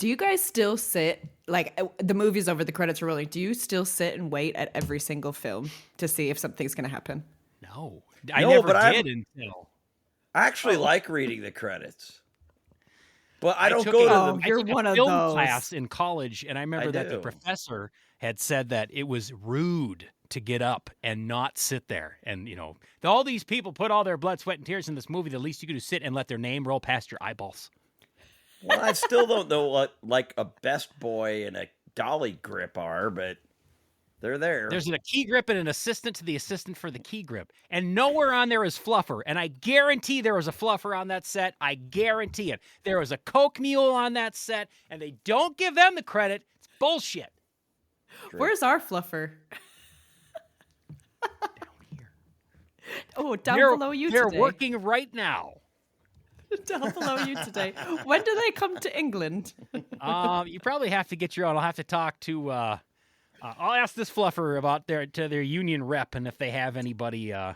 Do you guys still sit, like the movie's over, the credits are rolling, do you still sit and wait at every single film to see if something's going to happen? No, I never did until. I actually like reading the credits. But I don't took go a- to Oh, the... I you're took one a of film those. class in college, and I remember that the do. professor had said that it was rude to get up and not sit there. And, all these people put all their blood, sweat, and tears in this movie. The least you could do is sit and let their name roll past your eyeballs. Well, I still don't know what like a Best Boy and a dolly grip are, but they're there. There's a key grip and an assistant to the assistant for the key grip. And nowhere on there is fluffer. And I guarantee there was a fluffer on that set. I guarantee it. There was a Coke mule on that set, and they don't give them the credit. It's bullshit. Where's our fluffer? Down here. Oh, down They're- below you They're today. working right now. Down below you today. When do they come to England? You probably have to get your own. I'll have to talk to. I'll ask this fluffer about their union rep and if they have anybody a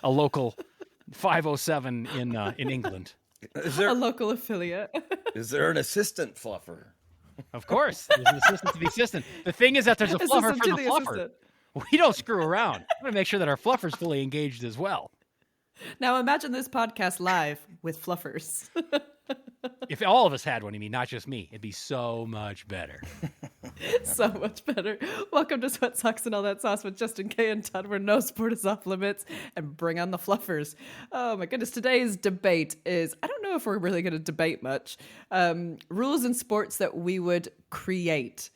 local 507 in England. Is A there, local affiliate. is there an assistant fluffer? Of course, there's an assistant to the assistant. The thing is that there's a fluffer Assistant for to the the fluffer. assistant. We don't screw around. I want to make sure that our fluffer's fully engaged as well. Now imagine this podcast live with fluffers. If all of us had one, not just me, it'd be so much better. So much better. Welcome to Sweat Socks and All That Sauce with Justin K and Todd, where no sport is off limits, and bring on the fluffers. Oh my goodness. Today's debate is, I don't know if we're really going to debate much, rules in sports that we would create.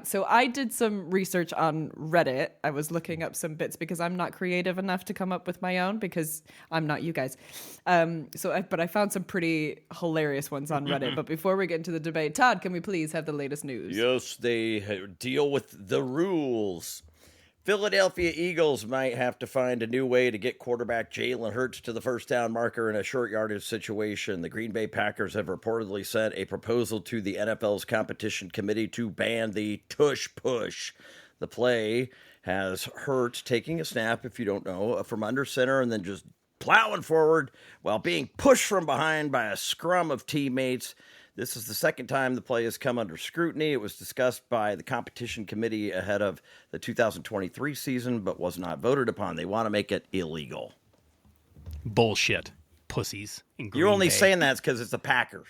So I did some research on Reddit. I was looking up some bits because I'm not creative enough to come up with my own because I'm not you guys. But I found some pretty hilarious ones on Reddit. But before we get into the debate, Todd, can we please have the latest news? Yes, they deal with the rules. Philadelphia Eagles might have to find a new way to get quarterback Jalen Hurts to the first down marker in a short yardage situation. The Green Bay Packers have reportedly sent a proposal to the NFL's competition committee to ban the tush push. The play has Hurts taking a snap, if you don't know, from under center and then just plowing forward while being pushed from behind by a scrum of teammates. This is the second time the play has come under scrutiny. It was discussed by the competition committee ahead of the 2023 season, but was not voted upon. They want to make it illegal. Bullshit. Pussies. In Green You're only Bay. saying that because it's the Packers.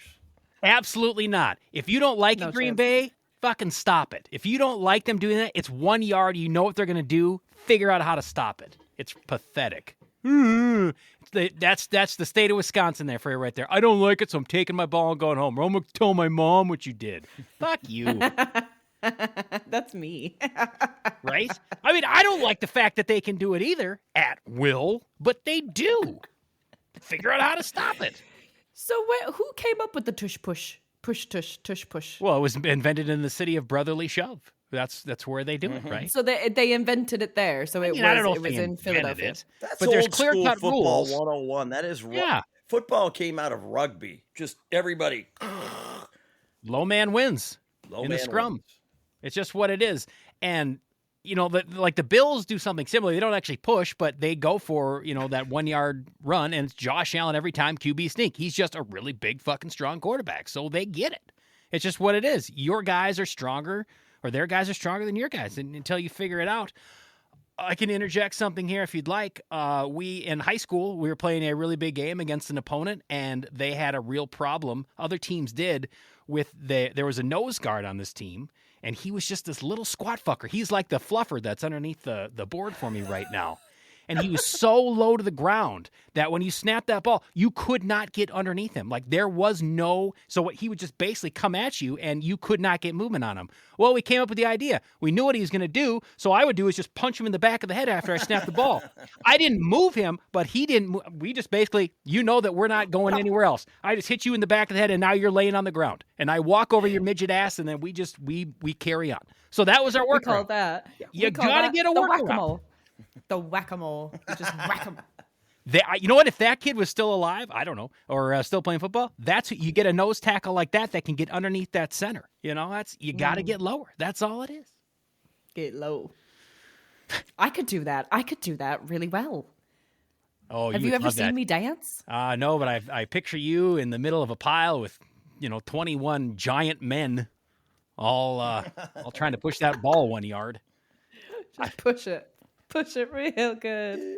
Absolutely not. If you don't like No it, Green chance. Bay, fucking stop it. If you don't like them doing that, it's 1 yard. You know what they're going to do. Figure out how to stop it. It's pathetic. That's the state of Wisconsin there for you right there. I don't like it, so I'm taking my ball and going home. Or I'm going to tell my mom what you did. Fuck you. That's me. Right? I don't like the fact that they can do it either at will, but they do. Figure out how to stop it. So who came up with the tush push? Push, tush, tush, push. Well, it was invented in the city of Brotherly Shove. That's where they do it, right? So they invented it there. So it I don't know was if they in invented Philadelphia. it. That's But there's old school clear-cut football rules. 101. That is Yeah. Football came out of rugby. Just everybody. Low man wins Low in the man scrum. wins. It's just what it is. And, the Bills do something similar. They don't actually push, but they go for, that 1 yard run, and it's Josh Allen every time QB sneak. He's just a really big fucking strong quarterback, so they get it. It's just what it is. Your guys are stronger, or their guys are stronger than your guys, and until you figure it out. I can interject something here if you'd like. We, in high school, we were playing a really big game against an opponent, and they had a real problem. Other teams did with there was a nose guard on this team, and he was just this little squat fucker. He's like the fluffer that's underneath the board for me right now. And he was so low to the ground that when you snapped that ball, you could not get underneath him. Like there was so he would just basically come at you and you could not get movement on him. Well, we came up with the idea. We knew what he was going to do. So I would do is just punch him in the back of the head after I snapped the ball. I didn't move him, but he didn't. We just basically, that we're not going anywhere else. I just hit you in the back of the head and now you're laying on the ground. And I walk over your midget ass and then we carry on. So that was our We call workaround. that. You we call gotta that get a the workaround. whack-a-mole. The whack-a-mole. You just whack 'em. You know what? If that kid was still alive, I don't know, or still playing football, you get a nose tackle like that can get underneath that center. You got to get lower. That's all it is. Get low. I could do that. I could do that really well. Oh, Have you you would ever love seen that. me dance? No, but I picture you in the middle of a pile with 21 giant men, all trying to push that ball 1 yard. Just push it. Push it real good.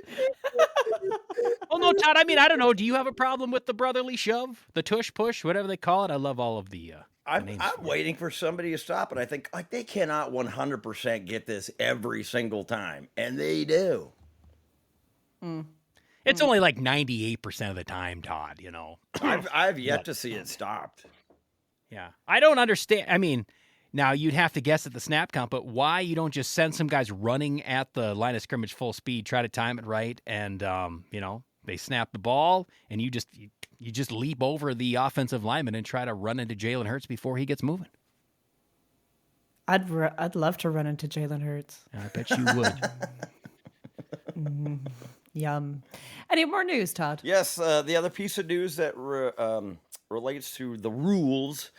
Well, no, Todd. I mean, I don't know. Do you have a problem with the brotherly shove, the tush push, whatever they call it? I love all of the names. I'm waiting for somebody to stop it. I think like they cannot 100% get this every single time, and they do. It's only like 98% of the time, Todd. I've yet to see it stopped. Yeah, I don't understand. I mean, now you'd have to guess at the snap count, but why you don't just send some guys running at the line of scrimmage full speed, try to time it right, and they snap the ball, and you just leap over the offensive lineman and try to run into Jalen Hurts before he gets moving. I'd love to run into Jalen Hurts. I bet you would. Yum. Any more news, Todd? Yes, the other piece of news that relates to the rules.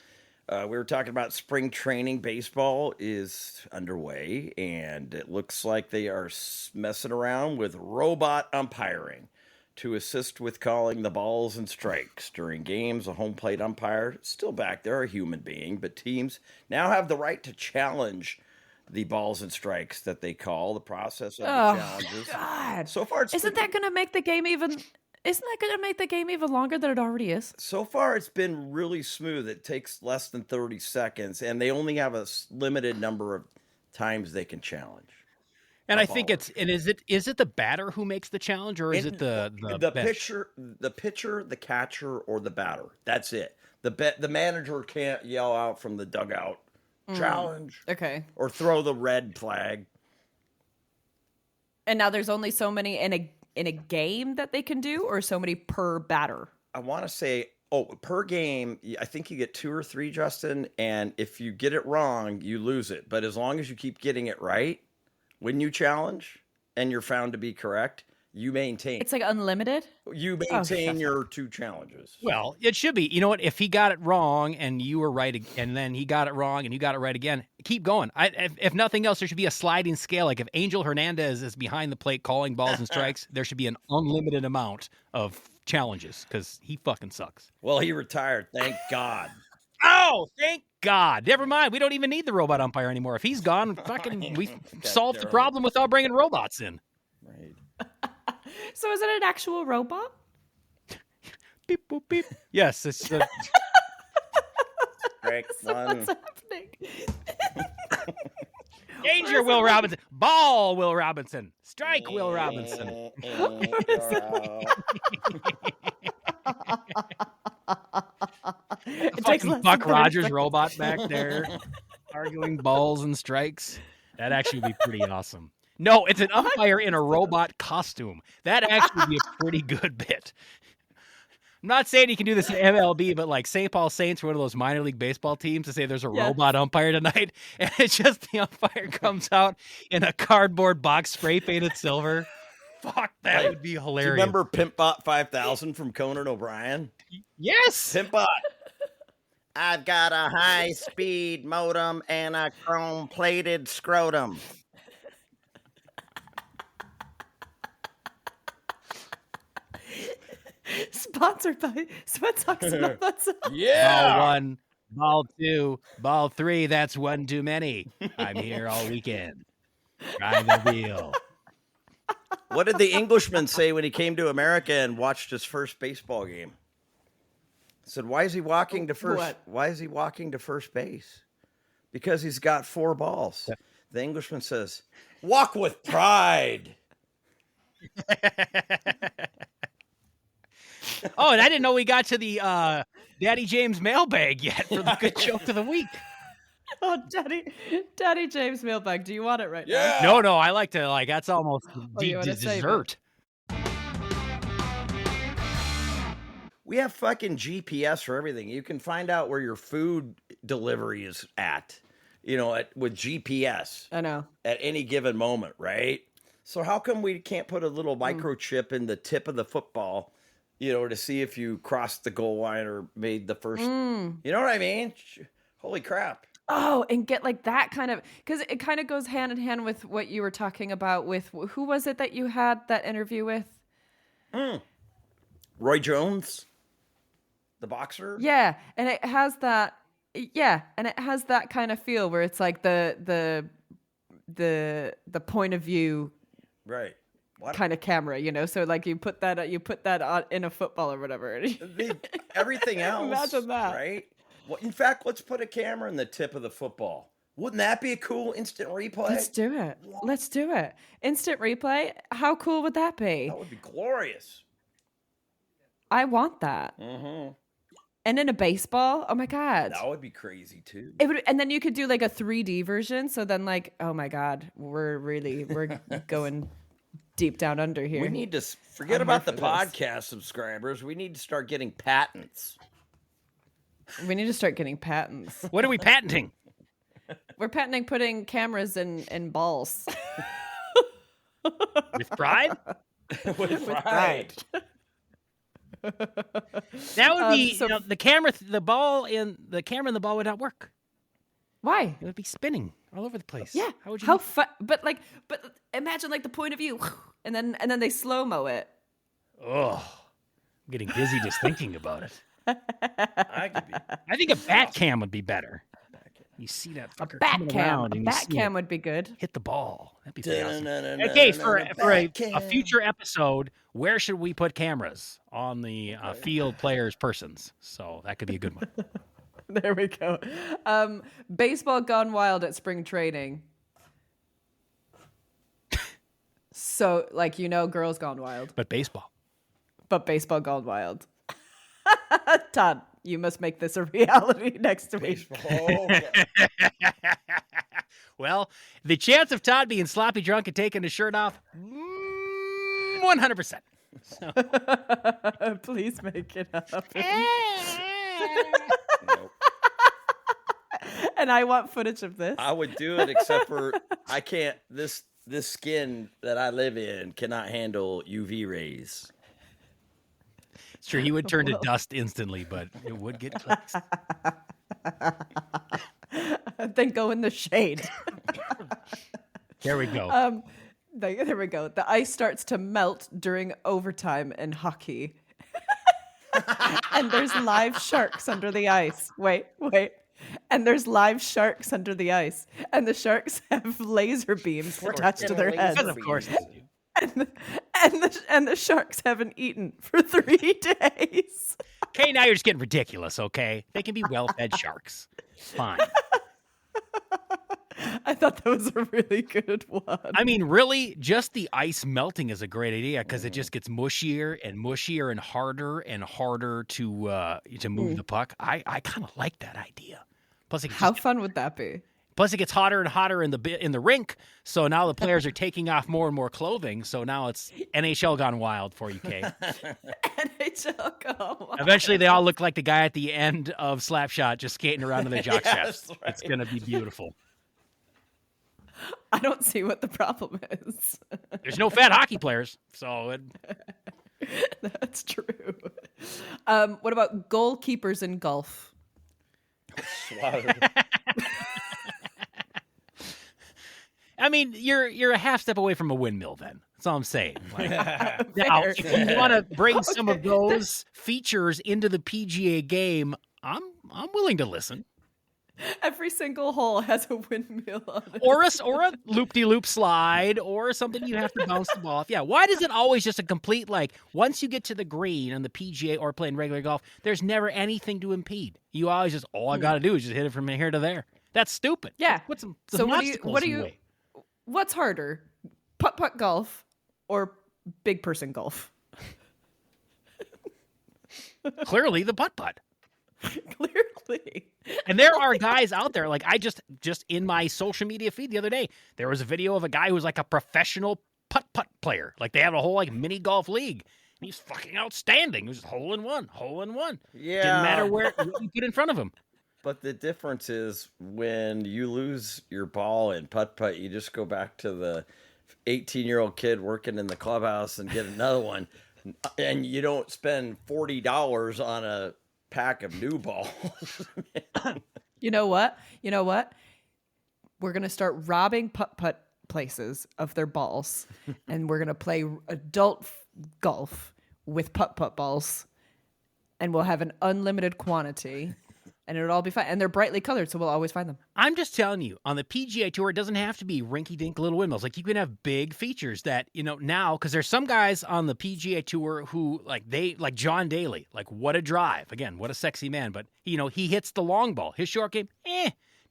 We were talking about spring training. Baseball is underway, and it looks like they are messing around with robot umpiring to assist with calling the balls and strikes during games. A home plate umpire, still back there, a human being, but teams now have the right to challenge the balls and strikes that they call. The process of the challenges. God. So far, Isn't that going to make the game even? Isn't that going to make the game even longer than it already is? So far, it's been really smooth. It takes less than 30 seconds, and they only have a limited number of times they can challenge. And I think is it the batter who makes the challenge, or is it the pitcher, the catcher, or the batter? That's it. The manager can't yell out from the dugout, challenge, Okay. or throw the red flag. And now there's only so many in a game that they can do, or so many per batter? I want to say, per game, I think you get 2 or 3, Justin, and if you get it wrong, you lose it. But as long as you keep getting it right, when you challenge and you're found to be correct, you maintain. It's like unlimited? You maintain your 2 challenges. Well, it should be. You know what? If he got it wrong and you were right, and then he got it wrong and you got it right again, keep going. If nothing else, there should be a sliding scale. Like if Angel Hernandez is behind the plate calling balls and strikes, there should be an unlimited amount of challenges because he fucking sucks. Well, he retired. Thank God. Oh, thank God. Never mind. We don't even need the robot umpire anymore. If he's gone, fucking, we solved the problem without bringing robots in. Right. So is it an actual robot? Beep, boop, beep. Yes, it's the... Strike one. What's happening? Danger, Will Robinson. Ball, Will Robinson. Strike, Will Robinson. It takes less Buck than 30 Rogers seconds. robot back there arguing balls and strikes. That'd actually be pretty awesome. No, it's an umpire in a robot costume. That'd actually be a pretty good bit. I'm not saying you can do this in MLB, but like St. Paul Saints, one of those minor league baseball teams, to say there's a robot umpire tonight, and it's just the umpire comes out in a cardboard box, spray painted silver. Fuck, that would be hilarious. Do you remember Pimpbot 5000 from Conan O'Brien? Yes. Pimpbot. I've got a high-speed modem and a chrome-plated scrotum. Sponsored by Sweat Socks and all that stuff. Ball 1, ball 2, ball 3. That's one too many. I'm here all weekend. Try the wheel. What did the Englishman say when he came to America and watched his first baseball game? He said, "Why is he walking to first? What? Why is he walking to first base? Because he's got 4 balls." The Englishman says, "Walk with pride." Oh, and I didn't know we got to the Daddy James mailbag yet for the good joke of the week. Oh, Daddy James mailbag. Do you want it right now? No, I like to that's almost you wanna save it? dessert. We have fucking GPS for everything. You can find out where your food delivery is at, with GPS I know. at any given moment, right? So how come we can't put a little Hmm. microchip in the tip of the football, to see if you crossed the goal line or made the first, Hmm. you know what I mean? Holy crap. Oh, and get like that kind of, because it kind of goes hand in hand with what you were talking about with, who was it that you had that interview with? Roy Jones, the boxer. Yeah, and it has that. Yeah, and it has that kind of feel where it's like the point of view Right. What? kind of camera, you know. So like you put that on in a football or whatever. Everything else. Imagine that. Right. Well, in fact, let's put a camera in the tip of the football. Wouldn't that be a cool instant replay? Let's do it. Let's do it. Instant replay. How cool would that be? That would be glorious. I want that. Mm-hmm. And in a baseball, oh my god. That would be crazy too. It would, and then you could do like a 3D version. So then, like, oh my god, we're going deep down under here. We need to forget I'm about here the for this. podcast subscribers. We need to start getting patents. We need to start getting patents. What are we patenting? We're patenting putting cameras in balls. With pride? With pride. That would be so- the camera, the camera and the ball would not work. Why? It would be spinning all over the place. Yeah. How would you? How fun? But imagine like the point of view, and then they slow mo it. Oh, I'm getting dizzy just thinking about it. I could be. I think a bat cam would be better. You see that fucker Bat coming cam. around A and you bat see cam it would be good. hit the ball. That'd be pretty awesome. Dun-dun-dun-dun-dun, Okay, for a Batcam. future episode, where should we put cameras on the field players' persons? So that could be a good one. There we go. Baseball gone wild at spring training. So, like, girls gone wild, But baseball. but baseball gone wild. Todd, you must make this a reality next week. Oh, yeah. Well, the chance of Todd being sloppy drunk and taking his shirt off, 100%. Please make it happen. Nope. And I want footage of this. I would do it, except for I can't. This skin that I live in cannot handle UV rays. Sure, he would turn to dust instantly, but it would get clicks. Then go in the shade. There we go. There we go. The ice starts to melt during overtime in hockey. And there's live sharks under the ice. Wait. And there's live sharks under the ice. And the sharks have laser beams attached to their heads. Because of course. And the sharks haven't eaten for 3 days. Okay, now you're just getting ridiculous, okay? They can be well-fed sharks. Fine. I thought that was a really good one. I mean, really, just the ice melting is a great idea because it just gets mushier and harder to move the puck. I kind of like that idea. Plus, How fun would that be? Plus, it gets hotter and hotter in the rink. So now the players are taking off more and more clothing. So now it's NHL gone wild for you, Kay. NHL gone wild. Eventually, they all look like the guy at the end of Slapshot just skating around in their jock Yes, straps. It's going to be beautiful. I don't see what the problem is. There's no fat hockey players, so That's true. What about goalkeepers in golf? I mean, you're a half step away from a windmill. Then that's all I'm saying. Like, now, Fair. if you want to bring some of those features into the PGA game, I'm willing to listen. Every single hole has a windmill on it. Or a loop-de-loop slide, or something you have to bounce the ball off. Yeah, why is it always just a complete, like, once you get to the green on the PGA or playing regular golf, there's never anything to impede. You always just, all I got to do is just hit it from here to there. That's stupid. Yeah. Put some So what obstacles do in the you way. what's harder? Putt-putt golf or big person golf? Clearly, the putt-putt. Clearly. And there are guys out there, like I just in my social media feed the other day, there was a video of a guy who was like a professional putt-putt player. Like they have a whole like mini golf league. And he's fucking outstanding. He was just hole in one. Yeah. Didn't matter what you put in front of him. But the difference is when you lose your ball in putt-putt, you just go back to the 18-year-old kid working in the clubhouse and get another one. And you don't spend $40 on a pack of new balls. You know what? We're going to start robbing putt-putt places of their balls, and we're going to play adult golf with putt-putt balls, and we'll have an unlimited quantity, and it'll all be fine. And they're brightly colored, so we'll always find them. I'm just telling you, on the PGA Tour, it doesn't have to be rinky-dink little windmills. Like, you can have big features that, now, because there's some guys on the PGA Tour who, like John Daly, like, what a drive. Again, what a sexy man. But, he hits the long ball. His short game,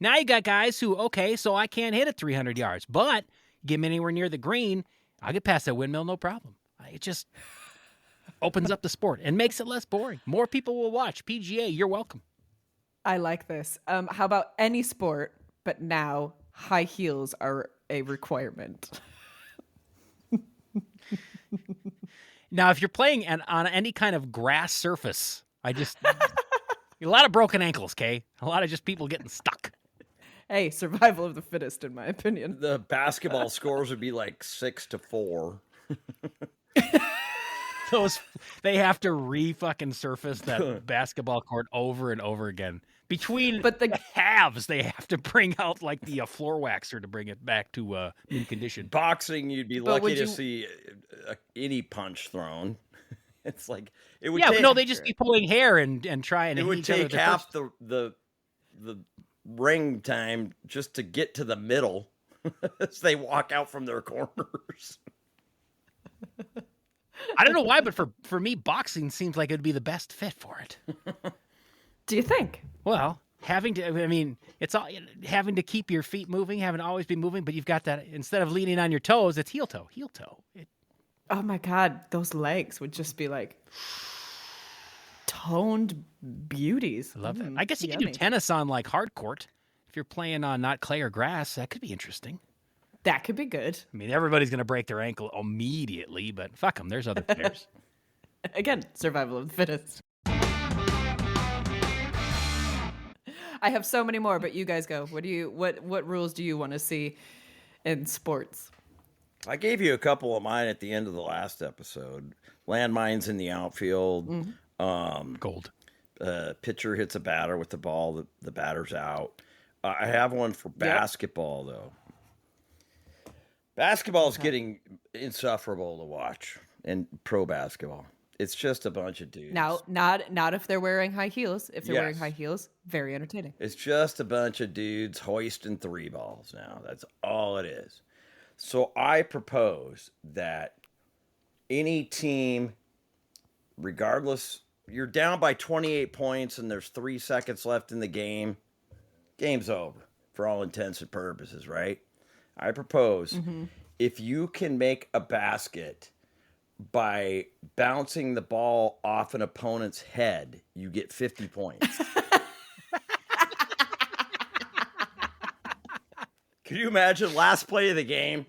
Now you got guys who, okay, so I can't hit it 300 yards, but get me anywhere near the green, I'll get past that windmill, no problem. It just opens up the sport and makes it less boring. More people will watch. PGA, you're welcome. I like this. How about any sport, but now high heels are a requirement? Now, if you're playing on any kind of grass surface, a lot of broken ankles, Kay. A lot of just people getting stuck. Hey, survival of the fittest, in my opinion. The basketball scores would be like 6-4. They have to re-fucking surface that basketball court over and over again. Between the halves, they have to bring out like the floor waxer to bring it back to new condition. Boxing, you'd be lucky to see any punch thrown. It's like it would. They just be pulling hair and trying. It would take half the ring time just to get to the middle as they walk out from their corners. I don't know why, but for me, boxing seems like it'd be the best fit for it. Do you think? Well, it's all having to keep your feet moving, having to always be moving, but you've got that instead of leaning on your toes, it's heel toe. Oh my God, those legs would just be like toned beauties. I love that. I guess you can do tennis on like hard court. If you're playing on not clay or grass, that could be interesting. That could be good. I mean, everybody's going to break their ankle immediately, but fuck them. There's other players. Again, survival of the fittest. I have so many more, but you guys go. What rules do you want to see in sports? I gave you a couple of mine at the end of the last episode. Landmines in the outfield. Mm-hmm. Gold. Pitcher hits a batter with the ball. The batter's out. I have one for basketball, though. Basketball is getting insufferable to watch in pro basketball. It's just a bunch of dudes. Now, not if they're wearing high heels. If they're wearing high heels, very entertaining. It's just a bunch of dudes hoisting three balls now. That's all it is. So I propose that any team, regardless, you're down by 28 points and there's 3 seconds left in the game, game's over for all intents and purposes, right? I propose if you can make a basket by bouncing the ball off an opponent's head, you get 50 points. Can you imagine last play of the game,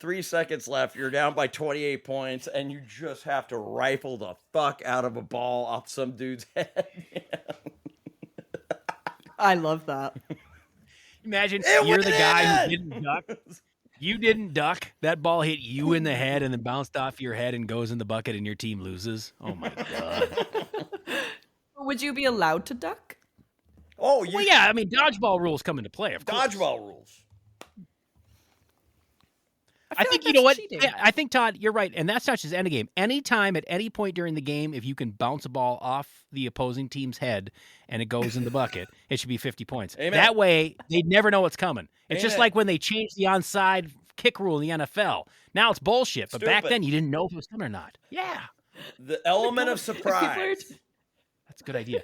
3 seconds left, you're down by 28 points, and you just have to rifle the fuck out of a ball off some dude's head? I love that. Imagine you're the guy who didn't duck. You didn't duck. That ball hit you in the head and then bounced off your head and goes in the bucket and your team loses. Oh, my God. Would you be allowed to duck? Oh, well, yeah. I mean, dodgeball rules come into play, of course. Dodgeball rules. I think, like you know what? cheating. I think, Todd, you're right. And that's not just end of game. Anytime, at any point during the game, if you can bounce a ball off the opposing team's head and it goes in the bucket, it should be 50 points. Amen. That way, they'd never know what's coming. It's just Amen. like when they changed the onside kick rule in the NFL. Now it's bullshit. But back then, you didn't know if it was coming or not. Yeah. The element of surprise. That's a good idea.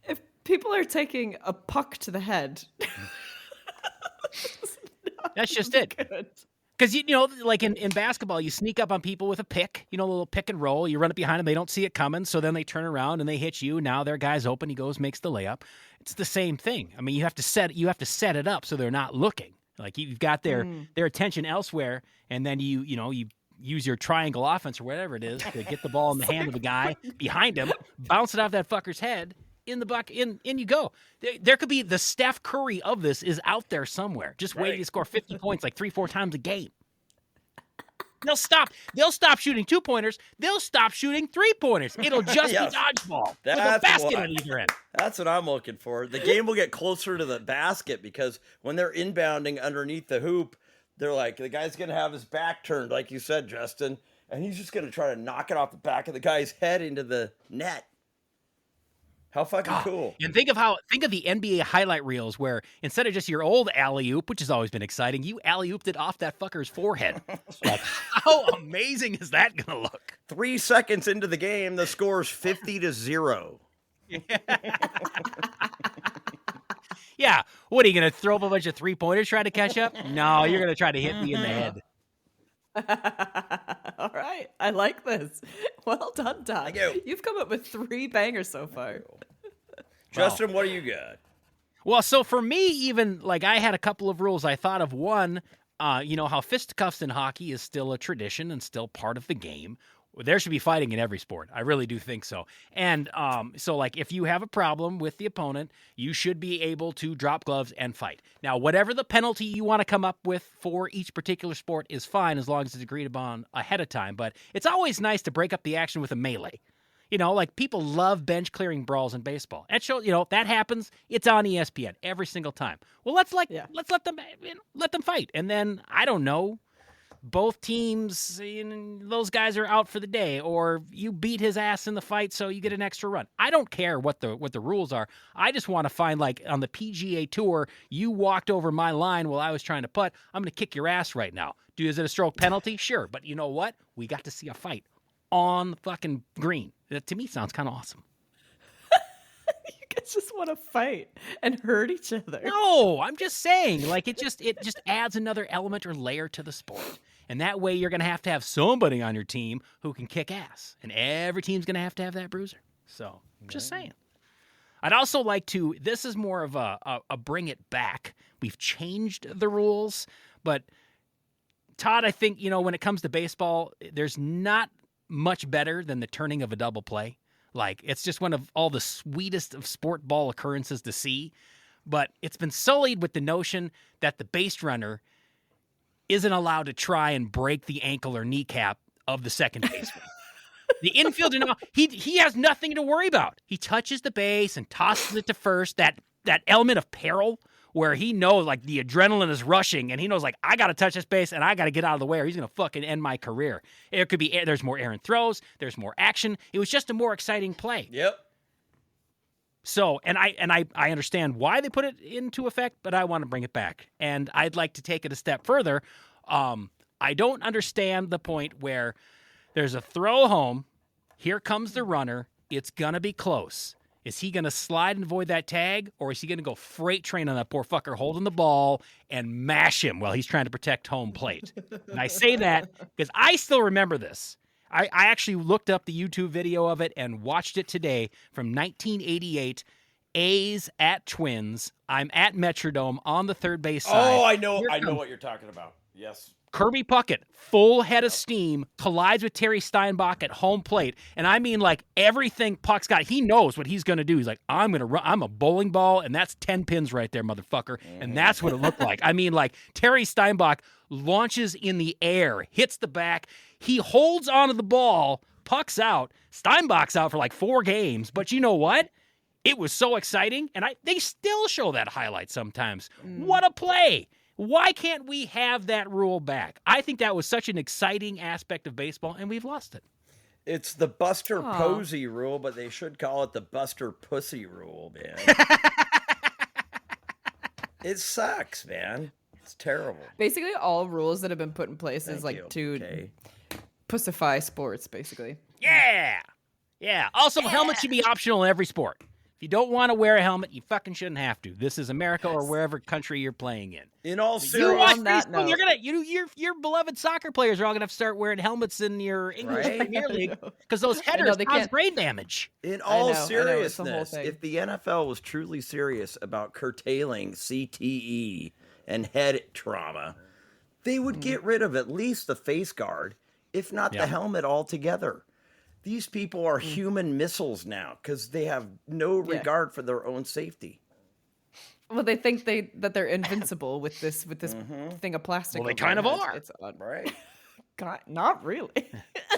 If people are taking a puck to the head, That's just it. good. Because, like in basketball, you sneak up on people with a pick, a little pick and roll. You run it behind them. They don't see it coming. So then they turn around and they hit you. Now their guy's open. He goes, makes the layup. It's the same thing. I mean, you have to set it up so they're not looking. Like you've got their attention elsewhere. And then you use your triangle offense or whatever it is to get the ball in the hand of the guy behind him, bounce it off that fucker's head. In the bucket, in you go. There could be the Steph Curry of this is out there somewhere, just waiting to score 50 points like 3-4 times a game. They'll stop shooting 2-pointers. They'll stop shooting 3-pointers. It'll just be dodgeball with a basket on either end. That's what I'm looking for. The game will get closer to the basket because when they're inbounding underneath the hoop, they're like, the guy's going to have his back turned, like you said, Justin. and he's just gonna try to knock it off the back of the guy's head into the net. How fucking cool! And think of the NBA highlight reels where instead of just your old alley-oop, which has always been exciting, you alley-ooped it off that fucker's forehead. Like, how amazing is that gonna look? 3 seconds into the game, the score's 50-0. Yeah. What, are you going to throw up a bunch of three-pointers trying to catch up? No, you're going to try to hit me in the head. All right. I like this. Well done, Todd. Thank you. You've come up with 3 bangers so far. Justin, what do you got? Well, so for me, even, like, I had a couple of rules. I thought of one, you know, how fisticuffs in hockey is still a tradition and still part of the game. There should be fighting in every sport. I really do think so. And so, like, if you have a problem with the opponent, you should be able to drop gloves and fight. Now, whatever the penalty you want to come up with for each particular sport is fine as long as it's agreed upon ahead of time. But it's always nice to break up the action with a melee. You know, like, people love bench clearing brawls in baseball. And you know, that happens. It's on ESPN every single time. Well, let's let them fight. And then, I don't know, both teams, those guys are out for the day, or you beat his ass in the fight, so you get an extra run. I don't care what the rules are. I just want to find, like, on the PGA Tour, you walked over my line while I was trying to putt. I'm going to kick your ass right now. Is it a stroke penalty? Sure. But you know what? We got to see a fight on the fucking green. That, to me, sounds kind of awesome. You guys just want to fight and hurt each other. No, I'm just saying, like, it just adds another element or layer to the sport. And that way you're going to have somebody on your team who can kick ass. And every team's going to have that bruiser. So, just saying. I'd also like to, this is more of a bring it back. We've changed the rules, but Todd, I think, you know, when it comes to baseball, there's not much better than the turning of a double play. Like, it's just one of all the sweetest of sport ball occurrences to see. But it's been sullied with the notion that the base runner isn't allowed to try and break the ankle or kneecap of the second baseman. The infielder, now, he has nothing to worry about. He touches the base and tosses it to first. That element of peril where he knows, like, the adrenaline is rushing, and he knows, like, I got to touch this base, and I got to get out of the way, or he's going to fucking end my career. It could be, there's more errant throws, there's more action. It was just a more exciting play. Yep. So, and I understand why they put it into effect, but I want to bring it back. And I'd like to take it a step further. I don't understand the point where there's a throw home, here comes the runner, it's going to be close. Is he going to slide and avoid that tag, or is he going to go freight train on that poor fucker holding the ball and mash him while he's trying to protect home plate? And I say that because I still remember this. I actually looked up the YouTube video of it and watched it today from 1988. A's at Twins. I'm at Metrodome on the third base side. Oh, I know what you're talking about. Yes. Kirby Puckett, full head of steam, collides with Terry Steinbach at home plate. And I mean, like, everything Puck's got, he knows what he's going to do. He's like, I'm going to run. I'm a bowling ball, and that's 10 pins right there, motherfucker. And that's what it looked like. I mean, like, Terry Steinbach launches in the air, hits the back. He holds onto the ball. Puck's out. Steinbach's out for like 4 games. But you know what? It was so exciting. And they still show that highlight sometimes. What a play. Why can't we have that rule back? I think that was such an exciting aspect of baseball, and we've lost it. It's the Buster Posey rule, but they should call it the Buster Pussy rule, man. It sucks, man. It's terrible. Basically, all rules that have been put in place is like to pussify sports, basically. Yeah. Yeah. Also, helmets should be optional in every sport. If you don't want to wear a helmet, you fucking shouldn't have to. This is America or wherever country you're playing in. In all You seriousness, watch on that baseball, note- your beloved soccer players are all gonna have to start wearing helmets in your English Right? Premier League because those headers they cause can't- brain damage. in I all know, it's the whole seriousness, thing. if the NFL was truly serious about curtailing CTE and head trauma, they would get rid of at least the face guard, if not the helmet altogether. These people are human missiles now because they have no regard for their own safety. Well, they think that they're invincible with this thing of plastic. Well, they over kind their of heads. are. It's Right. God, not really.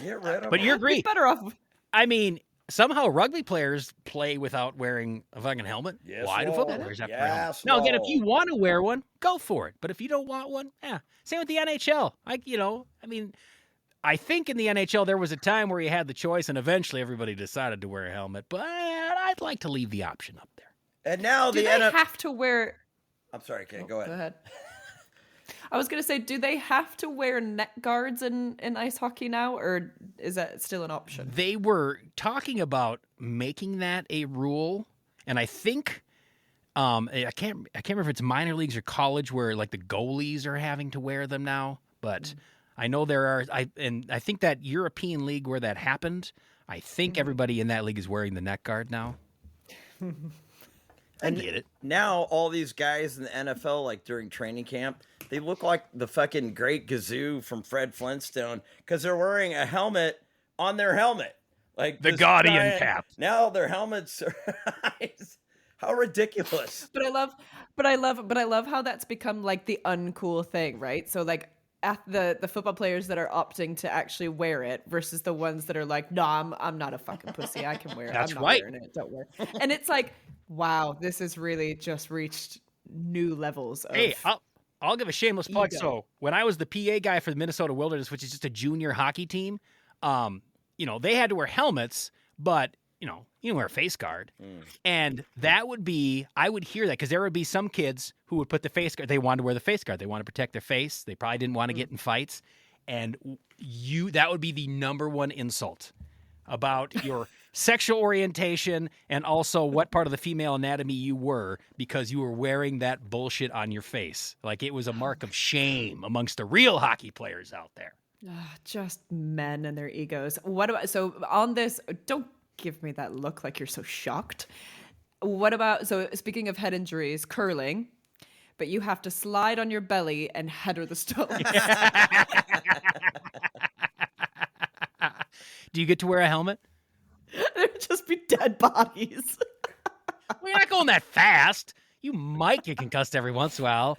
Get rid of But you them. agree. Better off. I mean, somehow rugby players play without wearing a fucking helmet. Yes, Why do Lord. football players have to wear Yes, helmets? Now, again, if Lord. you want to wear one, go for it. But if you don't want one, same with the NHL. I think in the NHL there was a time where you had the choice, and eventually everybody decided to wear a helmet. But I'd like to leave the option up there. And now Do the they NFL. have to wear? I'm sorry, Kay, go Go ahead. ahead. I was gonna say, do they have to wear net guards in ice hockey now, or is that still an option? They were talking about making that a rule, and I think I can't remember if it's minor leagues or college where like the goalies are having to wear them now. But I know there are. I think that European league where that happened, I think everybody in that league is wearing the net guard now. I get it. Now all these guys in the NFL, like during training camp, they look like the fucking Great Gazoo from Fred Flintstone because they're wearing a helmet on their helmet, like The this Guardian giant- cap. Now their helmets are how ridiculous. But I love how that's become like the uncool thing, right? So like at the football players that are opting to actually wear it versus the ones that are like, no, I'm not a fucking pussy. I can wear it. That's I'm not right. wearing it. Don't worry. And it's like, wow, this has really just reached new levels of Hey, I'll give a shameless plug. Ego. So when I was the PA guy for the Minnesota Wilderness, which is just a junior hockey team, they had to wear helmets, but you can wear a face guard. And that would be, I would hear that because there would be some kids who would put the face guard. They wanted to wear the face guard. They wanted to protect their face. They probably didn't want to get in fights. And that would be the number one insult about your sexual orientation and also what part of the female anatomy you were because you were wearing that bullshit on your face. Like it was a mark of shame amongst the real hockey players out there. just men and their egos. What about, so on this, don't give me that look like you're so shocked. What about, so speaking of head injuries, curling, but you have to slide on your belly and header the stones. Do you get to wear a helmet? There'd just be dead bodies. Well, you're not going that fast. You might get concussed every once in a while.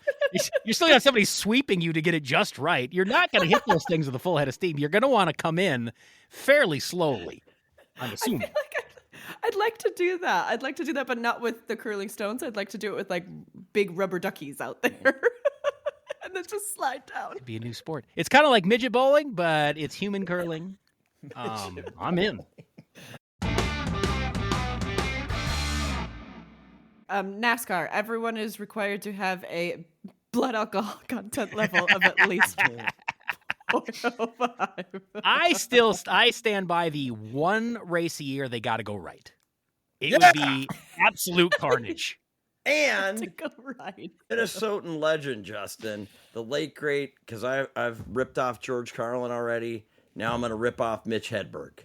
You're still got somebody sweeping you to get it just right. You're not going to hit those things with a full head of steam. You're going to want to come in fairly slowly, I'm assuming. I'd like to do that. I'd like to do that, but not with the curling stones. I'd like to do it with like big rubber duckies out there. And then just slide down. It'd be a new sport. It's kind of like midget bowling, but it's human curling. I'm in. NASCAR, everyone is required to have a blood alcohol content level of at least 0.05. I stand by the one race a year they got to go right. It would be absolute carnage. To And go right. Minnesotan legend, Justin, the late great, because I've ripped off George Carlin already. Now I'm going to rip off Mitch Hedberg.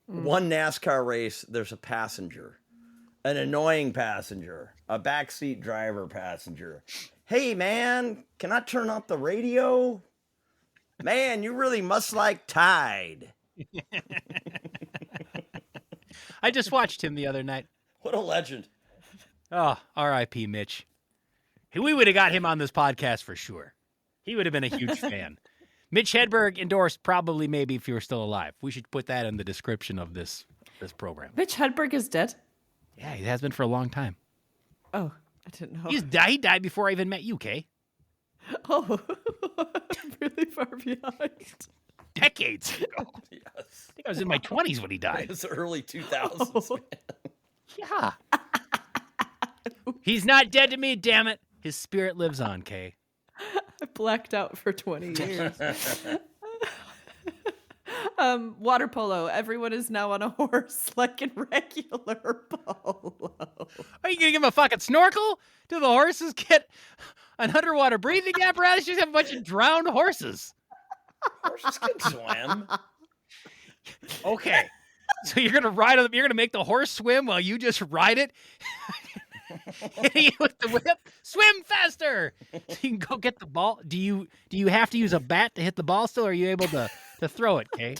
One NASCAR race, there's a passenger, an annoying passenger, a backseat driver passenger. Hey, man, can I turn off the radio? Man, you really must like Tide. I just watched him the other night. What a legend. Oh, R.I.P. Mitch. We would have got him on this podcast for sure. He would have been a huge fan. Mitch Hedberg endorsed probably maybe if he were still alive. We should put that in the description of this program. Mitch Hedberg is dead? Yeah, he has been for a long time. Oh, I didn't know. He died before I even met you, Kay. Oh, really far behind. Decades ago. Yes. I think I was in my 20s when he died. It's the early 2000s. man. Yeah. He's not dead to me, damn it. His spirit lives on, Kay. I blacked out for 20 years. Water polo. Everyone is now on a horse like in regular polo. Are you going to give him a fucking snorkel? Do the horses get an underwater breathing apparatus? You just have a bunch of drowned horses. Horses can swim. Okay. So you're going to ride on, you're going to make the horse swim while you just ride it? Hitting it with the whip? Swim faster! So you can go get the ball. Do you have to use a bat to hit the ball still, or are you able to throw it, Kay?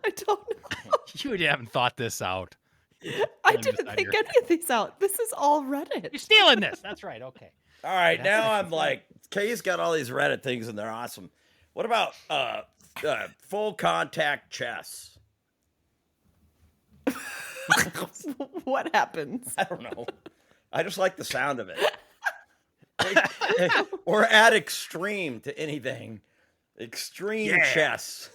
I don't know. You haven't thought this out. I didn't think any of these out. This is all You're Reddit. stealing this. That's right. Okay. All right, now I'm like, Kay's got all these Reddit things and they're awesome. What about full contact chess? What happens? I don't know. I just like the sound of it. Or add extreme to anything. Extreme chess.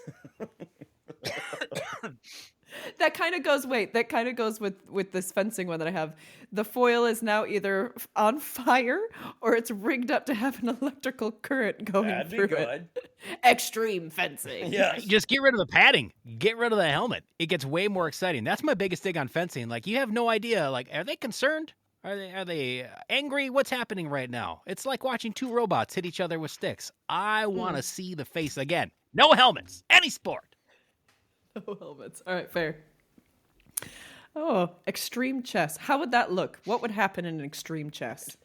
That kind of goes with this fencing one that I have. The foil is now either on fire or it's rigged up to have an electrical current going That'd through be good. it. Extreme fencing. Yes. Just get rid of the padding. Get rid of the helmet. It gets way more exciting. That's my biggest thing on fencing. Like, you have no idea. Like, are they concerned? Are they angry? What's happening right now? It's like watching two robots hit each other with sticks. I want to see the face again. No helmets. Any sport. No helmets. All right, fair. Oh, extreme chess. How would that look? What would happen in an extreme chess?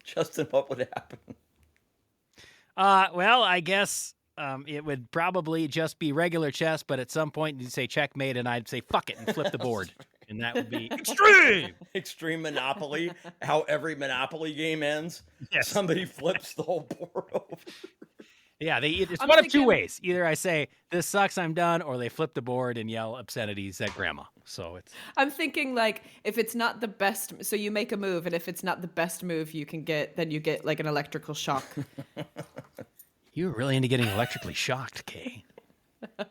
Justin, what would happen? Well, I guess it would probably just be regular chess, but at some point you'd say checkmate, and I'd say fuck it and flip the board. And that would be extreme. Extreme Monopoly. How every Monopoly game ends. Yes. Somebody flips the whole board over. Yeah, it's I'm one of two thinking- ways. Either I say, this sucks, I'm done, or they flip the board and yell obscenities at grandma. So it's... I'm thinking, like, if it's not the best, so you make a move, and if it's not the best move you can get, then you get, like, an electrical shock. You were really into getting electrically shocked, Kay.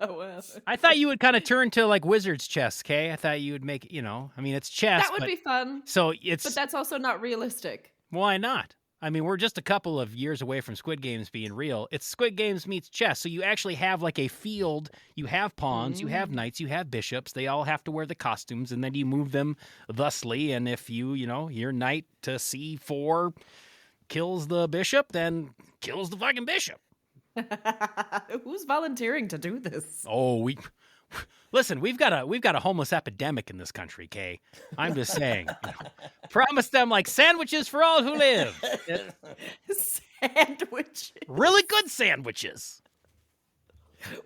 Oh, well. I thought you would kind of turn to, like, wizard's chess, Kay. I thought you would make, I mean, it's chess. That would be fun, So it's... but that's also not realistic. Why not? I mean, we're just a couple of years away from Squid Games being real. It's Squid Games meets chess. So you actually have like a field. You have pawns, you have knights, you have bishops. They all have to wear the costumes, and then you move them thusly. And if your knight to c4 kills the bishop, then kills the fucking bishop. Who's volunteering to do this? Oh, listen, we've got a homeless epidemic in this country, Kay. I'm just saying. Promise them like sandwiches for all who live. Sandwiches Really good sandwiches.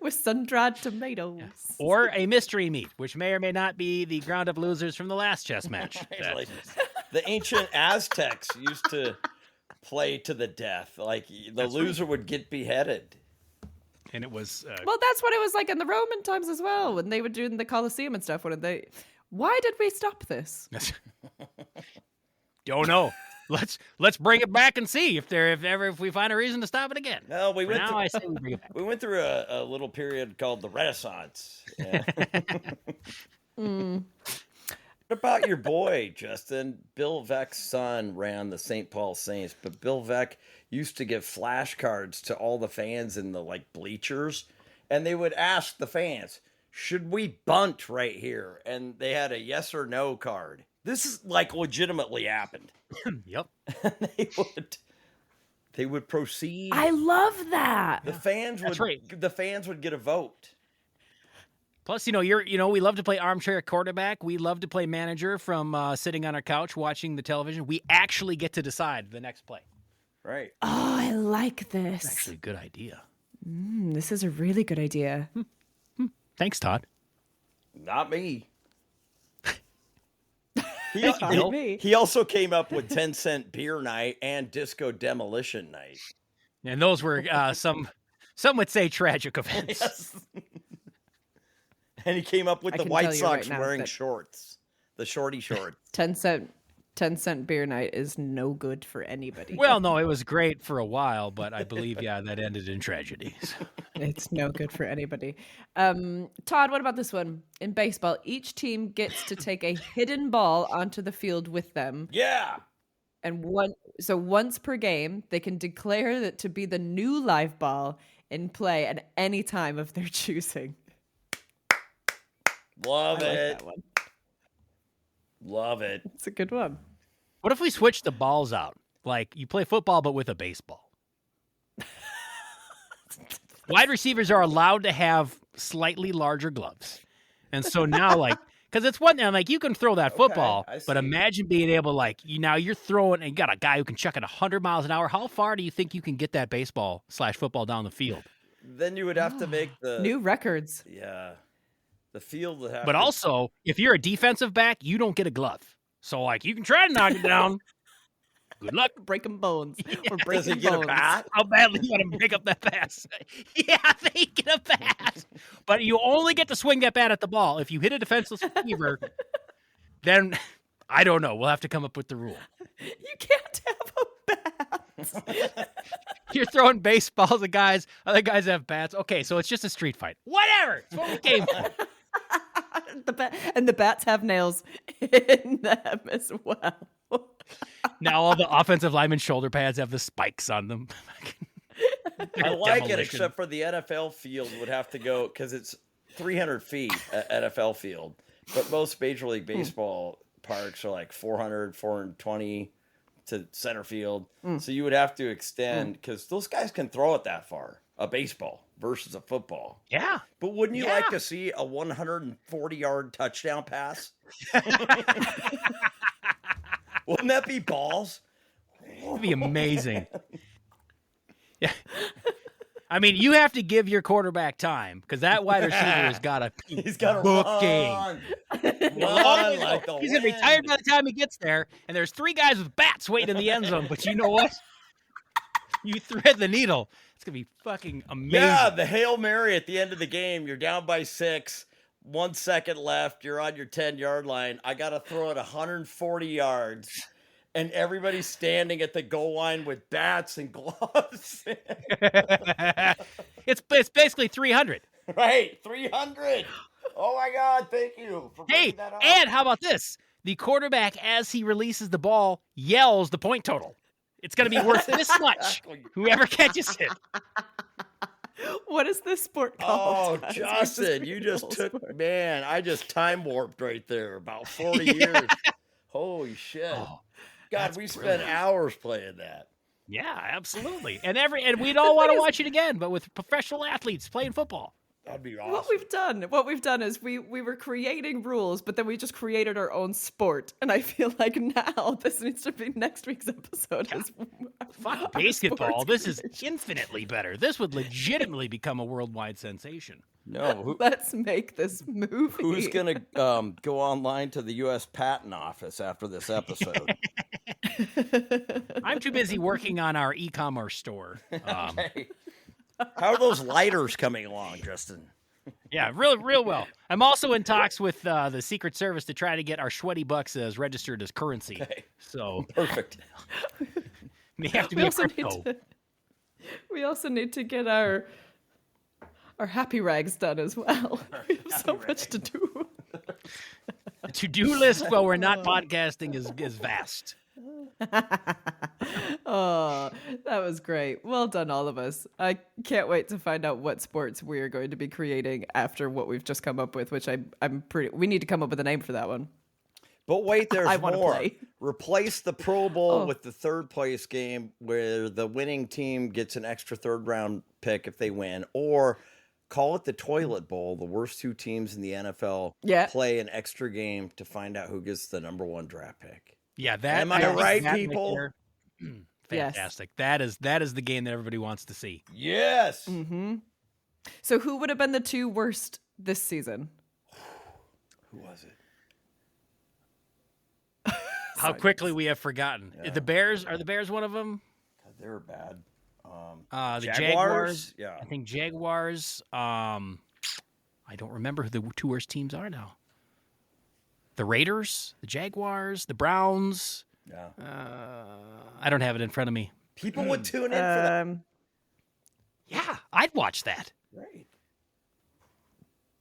with sun-dried tomatoes. Or a mystery meat, which may or may not be the ground-up losers from the last chess match. Like, the ancient Aztecs used to play to the death. Like, the loser would get beheaded. And it was... Well, that's what it was like in the Roman times as well, when they were doing the Colosseum and stuff. Why did we stop this? Don't know. Let's bring it back and see if we find a reason to stop it again. No, we went I say we bring it back. We went through a little period called the Renaissance. Yeah. What about your boy, Justin? Bill Veck's son ran the St. Paul Saints, but Bill Veck used to give flashcards to all the fans in the bleachers, and they would ask the fans, should we bunt right here? And they had a yes or no card. This is legitimately happened. Yep. And they would proceed. I love that. The fans That's would right. the fans would get a vote. Plus, we love to play armchair quarterback. We love to play manager from sitting on our couch watching the television. We actually get to decide the next play. Right. Oh, I like this. Actually, a good idea. This is a really good idea. Thanks, Todd. Not me. Not me. He also came up with 10-cent beer night and disco demolition night. And those were some would say tragic events. Yes. And he came up with I the can White tell you right Sox now wearing that- shorts, the shorty shorts. 10-cent beer night is no good for anybody. Well, no, it was great for a while, but I believe, that ended in tragedy. So. It's no good for anybody. Todd, what about this one? In baseball, each team gets to take a hidden ball onto the field with them. Yeah. And once per game, they can declare that to be the new live ball in play at any time of their choosing. Love I like it. that one. Love it. It's a good one. What if we switch the balls out? Like you play football, but with a baseball. Wide receivers are allowed to have slightly larger gloves. And so now, because it's one thing, you can throw that football, I but see. imagine being able, now you're throwing, and you got a guy who can chuck it 100 miles an hour. How far do you think you can get that baseball/football down the field? Then you would have to make the New records. Yeah. The field would have But to- also, if you're a defensive back, you don't get a glove. So, you can try to knock it down. Good luck. Breaking bones. We're does breaking he get bones. a bat? How badly you want to break up that pass? Yeah, they get a bat. But you only get to swing that bat at the ball. If you hit a defenseless receiver, then I don't know. We'll have to come up with the rule. You can't have a bat. You're throwing baseballs at guys. Other guys have bats. Okay, so it's just a street fight. Whatever. It's what we came for. And the bats have nails in them as well. Now all the offensive linemen's shoulder pads have the spikes on them. I like it, Demolition. except for the NFL field would have to go because it's 300 feet at NFL field, but most Major League Baseball parks are like 400, 420 to center field. So you would have to extend because those guys can throw it that far, a baseball versus a football. Yeah. But wouldn't you Yeah. like to see a 140-yard touchdown pass? Wouldn't that be balls? It'd be amazing. Yeah. I mean, you have to give your quarterback time because that wide receiver has got to He's got to booking. run. Run like the He's going to be wind. tired by the time he gets there, and there's 3 guys with bats waiting in the end zone. But you know what? You thread the needle. It's going to be fucking amazing. Yeah, the Hail Mary at the end of the game. You're down by 6. 1 second left. You're on your 10-yard line. I got to throw it 140 yards. And everybody's standing at the goal line with bats and gloves. It's basically 300. Right, 300. Oh my God, thank you for Hey, bringing that up. and how about this? The quarterback, as he releases the ball, yells the point total. It's going to be worth this much. Exactly. Whoever catches it. What is this sport Oh, called? guys? We're Justin, you reading just the whole took, sport. man, I just time warped right there about 40 years. Holy shit. Oh, God, that's we spent brilliant. hours playing that. Yeah, absolutely. And we'd all want to watch it again, but with professional athletes playing football. That'd be What awesome. we've done is we were creating rules, but then we just created our own sport. And I feel like now this needs to be next week's episode. Yeah. Is Fuck our basketball. sports This is creation. infinitely better. This would legitimately become a worldwide sensation. No, Let's make this movie. who's going to go online to the U.S. Patent Office after this episode? I'm too busy working on our e-commerce store. Hey, how are those lighters coming along, Justin? Yeah, real well. I'm also in talks with the Secret Service to try to get our sweaty bucks as registered as currency. Okay. So Perfect. they have to we be a also need crypto. to. We also need to get our happy rags done as well. We have so much to do. The to-do list while we're not podcasting is vast. Oh, that was great. Well done, all of us. I can't wait to find out what sports we are going to be creating after what we've just come up with, which we need to come up with a name for that one. But wait, there's I wanna more. play. Replace the Pro Bowl Oh. with the third place game where the winning team gets an extra third round pick if they win, or call it the Toilet Bowl. The worst 2 teams in the NFL Yeah. play an extra game to find out who gets the number 1 draft pick. Yeah, that. Am I think right, that people? there- Yes. Fantastic. That is the game that everybody wants to see. Yes. Mm-hmm. So who would have been the 2 worst this season? Who was it? How quickly we have forgotten. Yeah. The Bears, are the Bears one of them? God, they were bad. The Jaguars? Jaguars. Yeah. I think Jaguars. I don't remember who the 2 worst teams are now. The Raiders, the Jaguars, the Browns. Yeah. I don't have it in front of me. People would tune in for that. Yeah, I'd watch that. Right.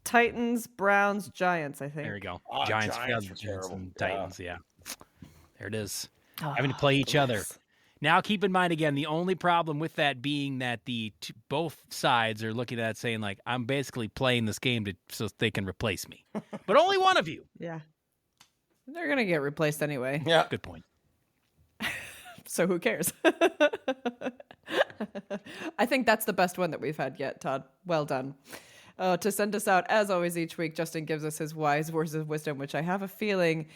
Titans, Browns, Giants, I think. There we go. Ah, Giants, Giants Giants, are terrible. and Titans. Yeah. There it is. Oh, Having to play each other. bless. Now, keep in mind again, the only problem with that being that both sides are looking at it saying like, I'm basically playing this game so they can replace me, but only one of you. Yeah. They're going to get replaced anyway. Yeah. Good point. So who cares? I think that's the best one that we've had yet, Todd. Well done. To send us out, as always, each week, Justin gives us his wise words of wisdom, which I have a feeling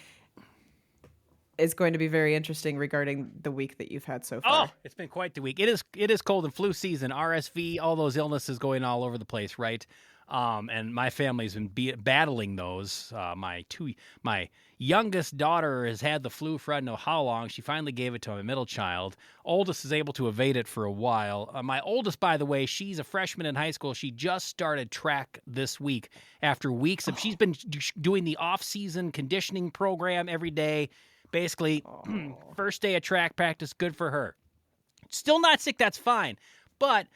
is going to be very interesting regarding the week that you've had so far. Oh, it's been quite the week. It is cold and flu season, RSV, all those illnesses going all over the place, right? And my family's been battling those. My youngest daughter has had the flu for I don't know how long. She finally gave it to my middle child. Oldest is able to evade it for a while. My oldest, by the way, she's a freshman in high school. She just started track this week after weeks of she's been doing the off-season conditioning program every day. Basically, first day of track practice, good for her. Still not sick, that's fine. But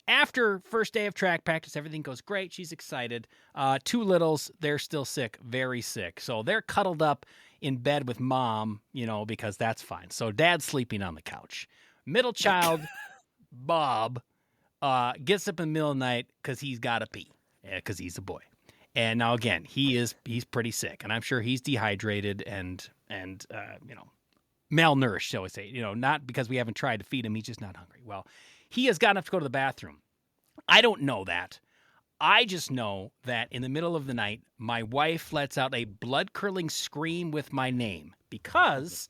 after first day of track practice, everything goes great. She's excited. Two littles, they're still sick, very sick. So they're cuddled up in bed with mom, because that's fine. So dad's sleeping on the couch. Middle child, Bob, gets up in the middle of the night because he's got to pee, because he's a boy. And now again, he's pretty sick, and I'm sure he's dehydrated and malnourished, shall we say. Not because we haven't tried to feed him, he's just not hungry. Well, he has gotten up to go to the bathroom. I don't know that. I just know that in the middle of the night, my wife lets out a blood-curdling scream with my name because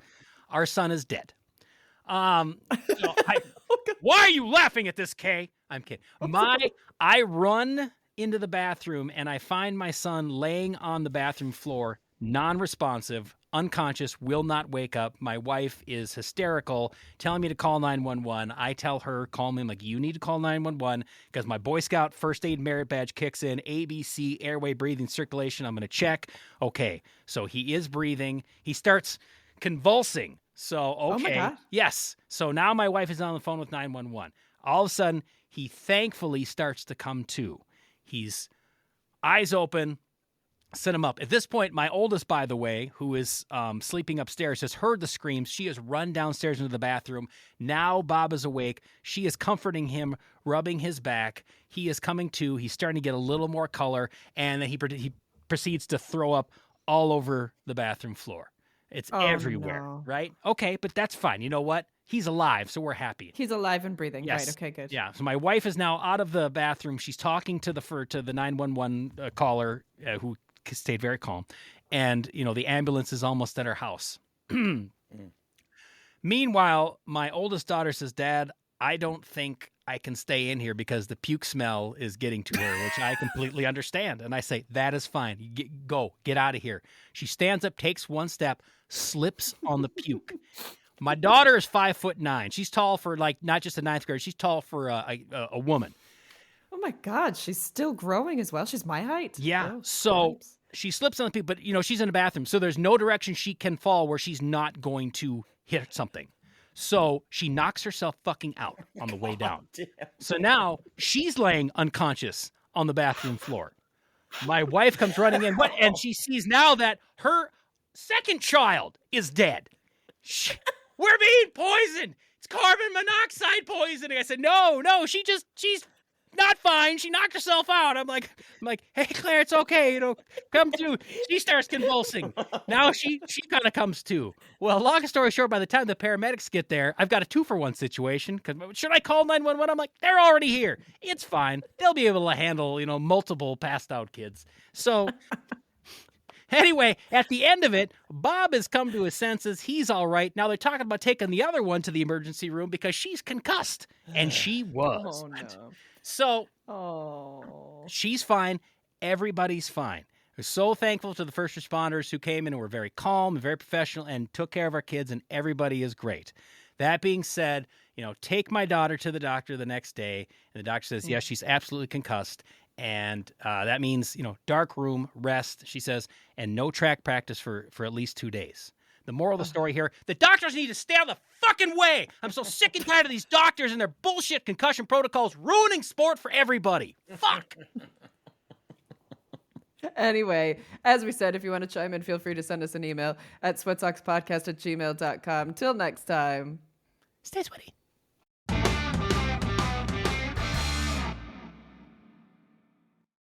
our son is dead. Why are you laughing at this, Kay? I'm kidding. I run into the bathroom and I find my son laying on the bathroom floor, non-responsive, unconscious, will not wake up. My wife is hysterical, telling me to call 911. I tell her, call me. I'm like, you need to call 911 because my Boy Scout first aid merit badge kicks in, ABC, airway, breathing, circulation. I'm going to check. Okay, so he is breathing. He starts convulsing. So, okay. Oh my God. Yes. So now my wife is on the phone with 911. All of a sudden, he thankfully starts to come to. He's eyes open. Set him up. At this point, my oldest, by the way, who is sleeping upstairs, has heard the screams. She has run downstairs into the bathroom. Now Bob is awake. She is comforting him, rubbing his back. He is coming to. He's starting to get a little more color, and then he proceeds to throw up all over the bathroom floor. It's everywhere, no. right? Okay, but that's fine. You know what? He's alive, so we're happy. He's alive and breathing. Yes. Right, okay, good. Yeah, so my wife is now out of the bathroom. She's talking to the 911 caller who stayed very calm, and the ambulance is almost at her house. Meanwhile, my oldest daughter says, Dad, I don't think I can stay in here because the puke smell is getting to her, which I completely understand. And I say, that is fine. Get out of here. She stands up, takes one step, slips on the puke. My daughter is 5'9". She's tall for not just a ninth grader. She's tall for a woman. Oh my God, she's still growing as well. She's my height. Yeah. Oh, So cripes. she slips on the puke, but she's in a bathroom, so there's no direction she can fall where she's not going to hit something. So she knocks herself fucking out on the way down. Damn. So now she's laying unconscious on the bathroom floor. My wife comes running in, and she sees now that her second child is dead. We're being poisoned. It's carbon monoxide poisoning. I said, no, she's not fine. She knocked herself out. I'm like, hey, Claire, it's okay. Come to. She starts convulsing. Now she kind of comes to. Well, long story short, by the time the paramedics get there, I've got a 2-for-1 situation. Because should I call 911? I'm like, they're already here. It's fine. They'll be able to handle, multiple passed out kids. So anyway, at the end of it, Bob has come to his senses. He's all right. Now they're talking about taking the other one to the emergency room because she's concussed. And she was. Oh, no. So Oh. she's fine. Everybody's fine. We're so thankful to the first responders who came in and were very calm and very professional and took care of our kids, and everybody is great. That being said, take my daughter to the doctor the next day, and the doctor says, yes, she's absolutely concussed. And that means, dark room, rest, she says, and no track practice for at least 2 days. The moral of the story here, the doctors need to stay out of the fucking way. I'm so sick and tired of these doctors and their bullshit concussion protocols ruining sport for everybody. Fuck. Anyway, as we said, if you want to chime in, feel free to send us an email at sweatsockspodcast@gmail.com. Till next time. Stay sweaty.